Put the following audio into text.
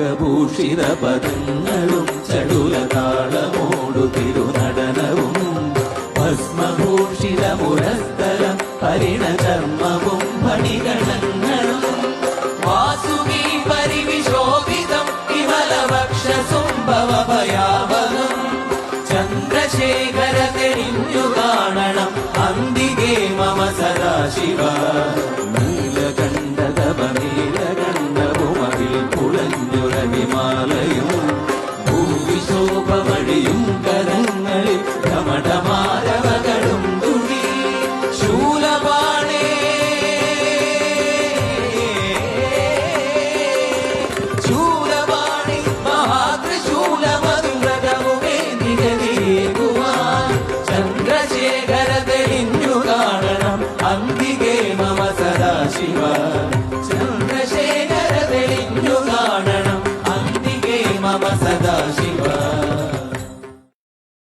നാഗഭൂഷിത പദങ്ങളും ചടുലതാളമോടു തിരുനടനവും ഭസ്മഭൂഷിത മുരസ്ഥലം പരിണചർമ്മവും ഫണിഗണങ്ങളും വാസുകി പരിവിശോഭിതം വിമലവക്ഷസുംഭവഭയാവഹം ചന്ദ്രശേഖര തെളിഞ്ഞു കാണണം അന്തികേ മമ സദാശിവ നീലകണ്ഠതപനീലകണ്ഠവുമതിൽ കുളഞ്ഞുറവിമാലയും ഭൂവിശോഭമണിയും കരങ്ങളിൽ ധമഠമാരവകളും തുടി ശൂലപാണേ ശൂലപാണി മഹാത്രിശൂലമധുരകവുമേ നിഗതിയേകുവാൻ ചന്ദ്രശേഖര തെളിഞ്ഞു കാണണം അന്തികേ മമ സദാശിവ ചന്ദ്രശേഖര തെളിഞ്ഞു കാണണം അന്തികേ മമ സദാശിവ